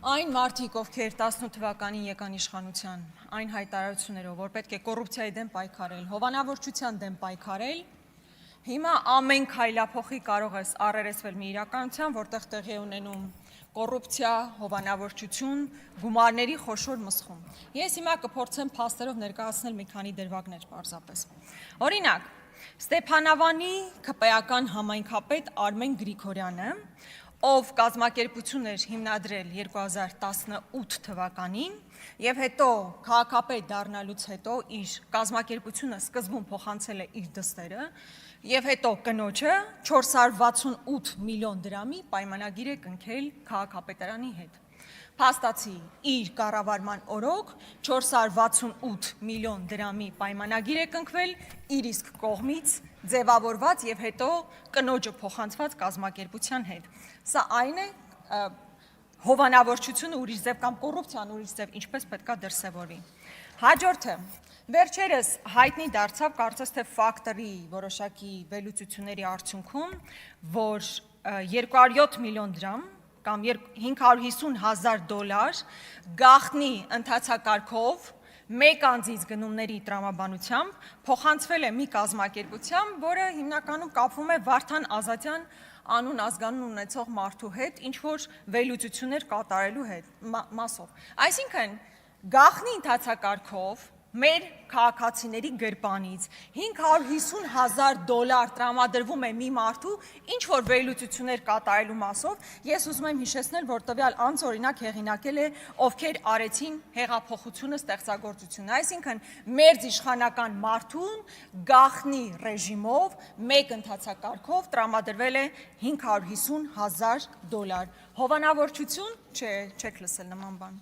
Այն մարդիկ, ովքեր 18 թվականին եկան իշխանության, այն հայտարարություններով, որ պետք է կոռուպցիայի դեմ պայքարել, հովանավորչության դեմ պայքարել, հիմա ամեն քայլափոխի կարող ես առերեսվել մի իրականության, որտեղ տեղի է ունենում կոռուպցիա, հովանավորչություն, գումարների խոշոր մսխում։ Ես հիմա կփորձեմ փաստերով ներկայացնել մի քանի դրվագներ պարզապես։ Օրինակ, Ստեփանավանի ՔՊ-ական համայնքապետ Արմեն Գրիգորյանը, ով կազմակերպություն էր հիմնադրել 2018 թվականին եւ հետո քաղաքապետ դառնալուց հետո իր կազմակերպությունը սկզբում փոխանցել է իր դստերը եւ հետո կնոջը 468 միլիոն դրամի պայմանագիր է կնքել քաղաքապետարանի հետ։ Փաստացի իր կառավարման օրոք 468 միլիոն դրամի պայմանագիր է կնքվել իր իսկ կողմից ձևավորված եւ հետո կնոջը փոխանցված կազմակերպության հետ։ Սա այն է հովանավորչությունը ուրիշ ձև կամ կոռուպցիան ուրիշ ձև ինչպես պետքա դրսևորվի։ Հաջորդը վերջերս հայտնի դարձավ կարծես թե ֆակտորի որոշակի վերլուծությունների արդյունքում, որ 207 միլիոն դրամ կամ 550,000 դոլար գաղտնի ընթացակարգով մեկ անձից գնումների տրամաբանությամբ փոխանցվել է մի կազմակերպության, որը հիմնականում կապվում է Վարդան Ազատյան անուն ազգանուն ունեցող մարդու հետ, ինչ որ վերլուծություններ կատարելու մասով։ Այսինքն գաղտնի ընթացակարգով մեր քաղաքացիների գրպանից 550,000 դոլար տրամադրվում է մի մարդու ինչ որ վերլուծություններ կատարելու մասով, ես ուզում եմ հիշեցնել, որ տվյալ անձ օրինակ հեղինակել է ովքեր արեցին հեղափոխությունը ստեղծագործությունը, այսինքն մերձիշխանական մարդուն գաղտնի ռեժիմով մեկ ընթացակարգով տրամադրվել է 550,000 դոլար, հովանավորչություն չէ, չեք լսել նման բան։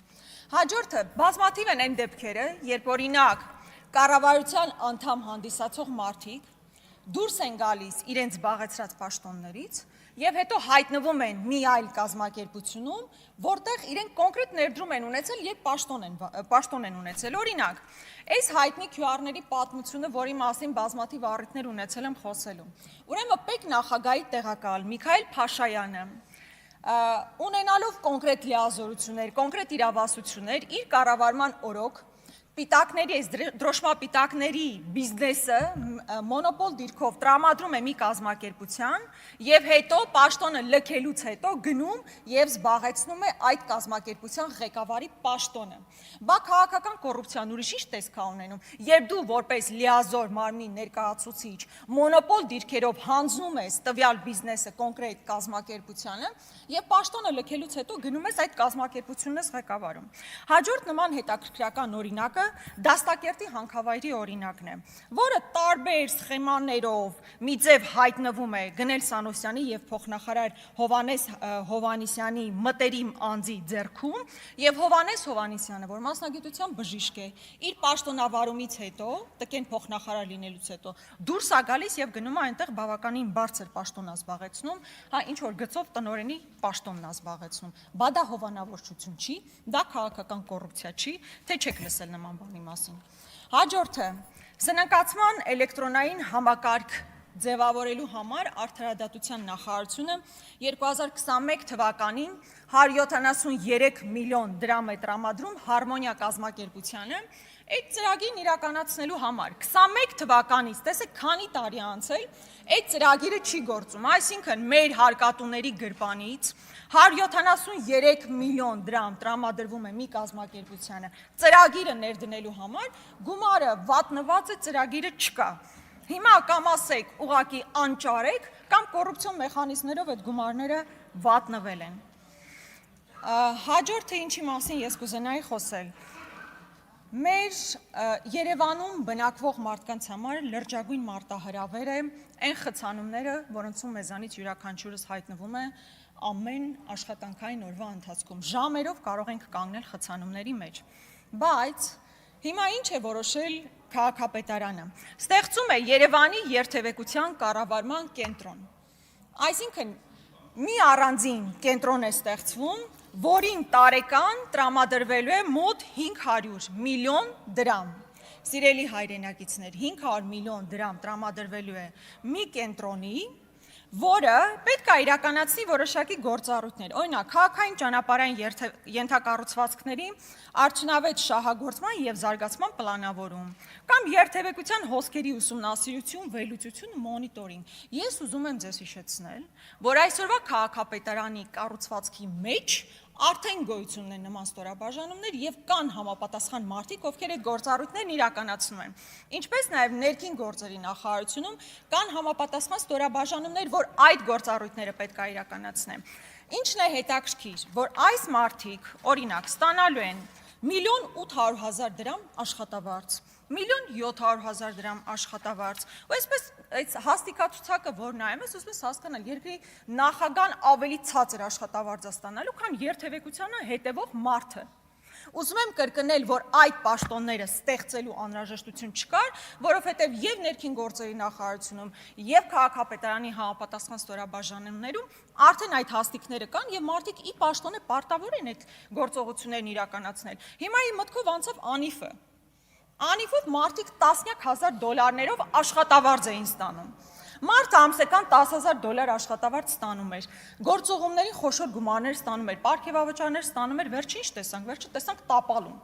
Հաջորդը բազմաթիվ են այն դեպքերը, երբ օրինակ կառավարության անդամ հանդիսացող մարդիկ դուրս են գալիս իրենց զբաղեցրած պաշտոններից եւ հետո հայտնվում են մի այլ կազմակերպությունում, որտեղ իրենք կոնկրետ ներդրում են ունեցել եւ պաշտոն են ունեցել։ Օրինակ, այս հայտնի QR-ների պատմությունը, որի մասին բազմաթիվ առիթներ ունեցել եմ խոսելու։ Ուրեմն ՊԵԿ նախագահի տեղակալ Միքայել Փաշայանը ունենալով կոնկրետ լիազորություններ, կոնկրետ իրավասություններ, իր կառավարման օրոք պիտակների, դրոշմապիտակների բիզնեսը մոնոպոլ դիրքով տրամադրում է մի կազմակերպության եւ հետո պաշտոնը լքելուց հետո գնում եւ զբաղեցնում է այդ կազմակերպության ղեկավարի պաշտոնը։ Բա քաղաքական կոռուպցիան ուրիշ ինչ տեսք է ունենում, երբ դու որպես լիազոր մարմնի ներկայացուցիչ մոնոպոլ դիրքերով հանձնում ես տվյալ բիզնեսը կոնկրետ կազմակերպությանը եւ պաշտոնը լքելուց հետո գնում ես այդ կազմակերպությունն ես ղեկավարում։ Հաջորդ նման հետաքրքրական օրինակը Դաստակերտի հանքավայրի օրինակն է, որը տարբեր սխեմաներով մի ձև հայտնվում է Գնել Սանոսյանի եւ փոխնախարար Հովհաննես Հովհաննիսյանի մտերիմ անձի ձեռքում եւ Հովհաննես Հովհաննիսյանը, որ մասնագիտությամբ բժիշկ է, իր պաշտոնավարումից հետո, տկեն փոխնախարար լինելուց հետո դուրս է գալիս եւ գնում է այնտեղ բավականին բարձր պաշտոն է զբաղեցնում, հա ինչ որ գծով տնօրենի պաշտոնն է զբաղեցնում։ Բա դա հովանավորչություն չի, դա քաղաքական կոռուպցիա չի, թե չեք լսել նման բանի մասին։ Հաջորդը սնանկացման էլեկտրոնային համակարգ ձևավորելու համար Արդարադատության նախարարությունը 2021 թվականին 173 միլիոն դրամ է տրամադրում Հարմոնիա կազմակերպությանը այդ ծրագիրն իրականացնելու համար։ 21 թվականից, տեսեք, քանի տարի անցել, այդ ծրագիրը չի գործում, այսինքն մեր հարկատուների գրպանից 173 միլիոն դրամ տրամադրվում է մի կազմակերպությանը ծրագիրը ներդնելու համար, գումարը վատնված է, ծրագիրը չկա։ Հիմա կամ ասեք ուղղակի անճարեք, կամ կոռուպցիոն մեխանիզմներով այդ գումարները վատնվել են։ Հաջորդը ինչի մասին ես կուզենայի խոսել։ Մեր Երևանում բնակվող մարդկանց համար լրջագույն մարտահրավեր է այն խցանումները, որոնցում մեզանից յուրաքանչյուրս հայտնվում է ամեն աշխատանքային օրվա ընթացքում։ Ժամերով կարող ենք կանգնել խցանումների մեջ։ Բայց հիմա ինչ է որոշել քաղաքապետարանը։ Ստեղծում է Երևանի երթևեկության կառավարման կենտրոն։ Այսինքն մի առանձին կենտրոն է ստեղծվում, որին տարեկան տրամադրվելու է մոտ 500 միլիոն դրամ։ Սիրելի հայրենակիցներ, 500 միլիոն դրամ տրամադրվելու է մի կենտրոնի, որը պետք է իրականացնի որոշակի գործառույթներ։ Օրինակ, քաղաքային ճանապարհային ենթակառուցվածքների արդյունավետ շահագործման եւ զարգացման պլանավորում, կամ երթևեկության հոսքերի ուսումնասիրություն, վերլուծություն ու մոնիտորինգ։ Ես ուզում եմ ձեզ հիշեցնել, որ այսօրվա քաղաքապետարանի կառուցվածքի մեջ արդեն գոյություն ունեն նման ստորաբաժանումներ եւ կան համապատասխան մարդիկ, ովքեր այդ գործառույթներն իրականացնում են։ Ինչպես նաեւ ներքին գործերի նախարարությունում կան համապատասխան ստորաբաժանումներ, որ այդ գործառույթները պետք է իրականացնեն։ Ինչն է հետաքրքիր, որ այս մարդիկ, օրինակ, ստանալու են 1.800.000 դրամ աշխատավարձ, 1.700.000 դրամ աշխատավարձ, ու այսպես այս հաստիկացուցակը, որ նայում ես, ուզում ես հասկանալ, երկրի նախագահան ավելի ցածր աշխատավարձ է ստանալու, քան երթևեկությանը հետևող մարդը։ Ուզում եմ կրկնել, որ այդ պաշտոնները ստեղծելու անհրաժեշտություն չկար, որովհետև եւ ներքին գործերի նախարարությունում, եւ քաղաքապետարանի համապատասխան ստորաբաժանումներում արդեն այդ հաստիկները կան եւ մարդիկ ի պաշտոնե պարտավոր են այդ գործողություններն իրականացնել։ Հիմա իմ մտքով անցավ Անիֆը։ Անիֆով մարդիկ տասնյակ հազար դոլարներով աշխատավարձ էին ստանում։ Մարդը ամսական $10,000 աշխատավարձ ստանում էր, գործողումների խոշոր գումարներ ստանում էր, պարգևավճարներ ստանում էր, վերջը ինչ տեսանք, վերջը տեսանք տապալում։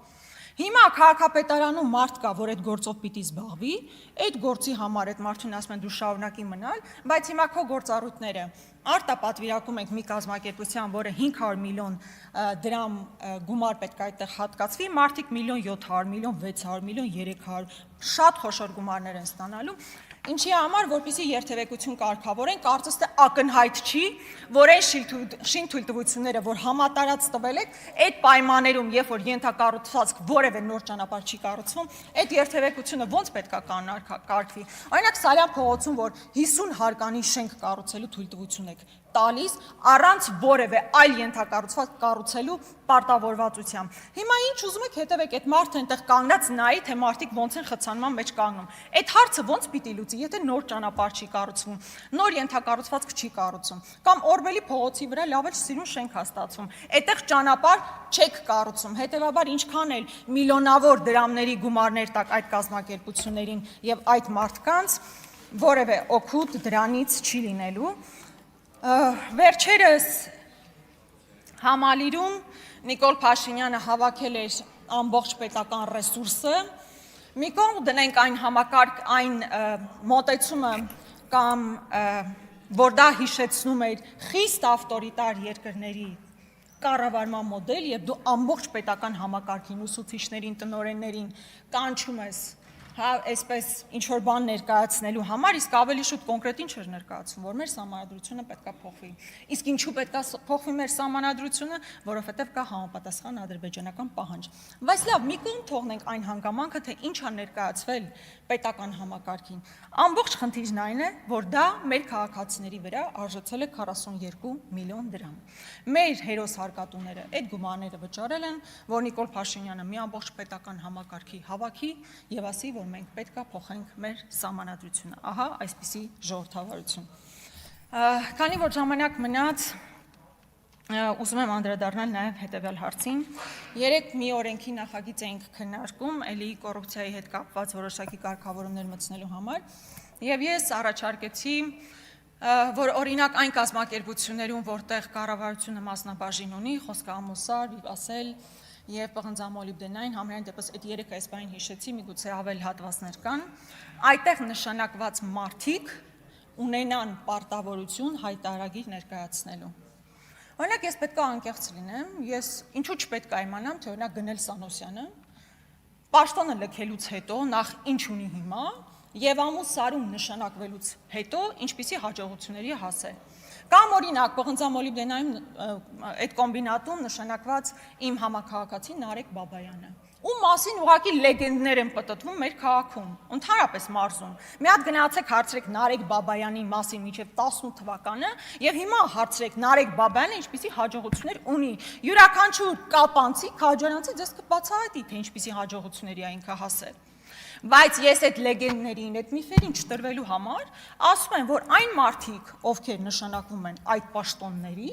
Հիմա քաղաքապետարանում մարդ կա, որ այդ գործով պիտի զբաղվի, այդ գործի համար այդ մարդուն ասում են դու շարունակի մնալ, բայց հիմա քո գործառույթները արտապատվիրակում ենք մի կազմակերպության, որը 500 միլիոն դրամ գումար պետք է այդտեղ հատկացվի, մարդիկ 1.700.000, 1.600.000, 1.300.000 շատ խոշոր գումարներ են ստանալու։ Ինչի համար, որպեսզի երթևեկություն կարգավորեն, կարծես թե ակնհայտ չի, որ այն շինթույլտվությունները, որ համատարած տվել եք, այդ պայմաններում, երբ որ ենթակառուցվածք որևէ նոր ճանապարհ չի կառուցվում, այդ երթևեկությունը ոնց պետք է կարգվի։ Օրինակ Սարյան փողոցում, որ 50 հարկանի շենք կառուցելու թույլտվություն եք տալիս առանց որևէ այլ ենթակառուցվածք կառուցելու պարտավորվածությամբ։ Հիմա ինչ ուզում եք հետևեք, այդ մարդը այնտեղ կանգնած նայի, թե մարդիկ ոնց են խցանման մեջ կանգնում։ Այդ հարցը ոնց պիտի լուծի, եթե նոր ճանապարհ չի կառուցվում, նոր ենթակառուցվածք չի կառուցում, կամ Օրբելի փողոցի վրա լավ էլ սիրուն շենք է ստացվում, այդտեղ ճանապարհ չեք կառուցում, հետևաբար ինչքան էլ միլիոնավոր դրամների գումարներ տակ այդ կազմակերպություններին եւ այդ մարդկանց, որևէ օգուտ դրանից չի լինելու։ Վերջերս համալիրում Նիկոլ Փաշինյանը հավաքել էր ամբողջ պետական ռեսուրսը, մի կողմ դնենք այն համակարգ, այն մոտեցումը կամ որ դա հիշեցնում էր խիստ ավտորիտար երկրների կառավարման մոդել եւ դու ամբողջ պետական համակարգին, ուսուցիչներին, տնօրեններին կանչում ես այսպես ինչ-որ բան ներկայացնելու համար, իսկ ավելի շուտ կոնկրետ ինչ էր ներկայացվում, որ մեր սահմանադրությունը պետք է փոխվի։ Իսկ ինչու պետք է փոխվի մեր սահմանադրությունը, որովհետև կա համապատասխան ադրբեջանական պահանջ։ Բայց լավ, մի կողմ թողնենք այն հանգամանքը, թե ինչ է ներկայացվել պետական համակարգին։ Ամբողջ խնդիրն այն է, որ դա մեր քաղաքացիների վրա արժեցել է 42 միլիոն դրամ։ Մեր հերոս հարկատուները այդ գումարները վճարել են, որ Նիկոլ Փաշինյանը մի ամբողջ պետական համակարգի հավաքի եւ ասի, որ մենք պետք է փոխենք մեր սահմանադրությունը։ Ահա այսպիսի ժողովրդավարություն։ Քանի որ ժամանակ մնաց, ուզում եմ անդրադառնալ նաև հետևյալ հարցին։ Երեք մի օրենքի նախագիծ էինք քննարկում, էլի կոռուպցիայի հետ կապված որոշակի կարգավորումներ մտցնելու համար, եւ ես առաջարկեցի, որ օրինակ այն կազմակերպություններում, որտեղ կառավարությունը մասնաբաժին ունի, խոսքը Ամոսար, Վիվասել եւ պղնձամոլիբդենային, համենայն դեպս այդ երեք այս բանին հիշեցի, միգուցե ավել հատվածներ կան, այդտեղ նշանակված մարդիկ ունենան պարտավորություն հայտարարագիր ներկայացնելու։ Օրինակ ես պետք է անկեղծ լինեմ, ես ինչու չպետք է իմանամ, թե օրինակ Գնել Սանոսյանը պաշտոնը լքելուց հետո նախ ինչ ունի հիմա եւ ամուս Սարում նշանակվելուց հետո ինչպիսի հաջողությունների է հասել։ Կամ օրինակ պղնձամոլիբդենային այդ կոմբինատում նշանակված իմ համաքաղաքացի Նարեկ Բաբայանը, ում մասին ուղղակի լեգենդներ են պտտվում մեր քաղաքում, ընդհանրապես մարզում։ Մի հատ գնացեք հարցրեք Նարեկ Բաբայանի մասին մինչև 18 թվականը եւ հիմա հարցրեք Նարեկ Բաբայանը ինչպիսի հաջողություններ ունի։ Յուրաքանչյուր կապանցի, քաջարանցի ձեզ կբացահայտի, թե ինչպիսի հաջողությունների է ինքը հասել։ Բայց ես այդ լեգենդներին, այդ միֆերին չտրվելու համար ասում եմ, որ այն մարդիկ, ովքեր նշանակվում են այդ պաշտոնների,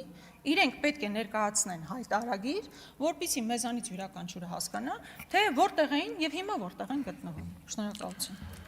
իրենք պետք է ներկայացնեն հայտարարագիր, որպեսզի մեզանից յուրաքանչյուրը հասկանա, թե որտեղ էին եւ հիմա որտեղ են գտնվում։ Շնորհակալություն։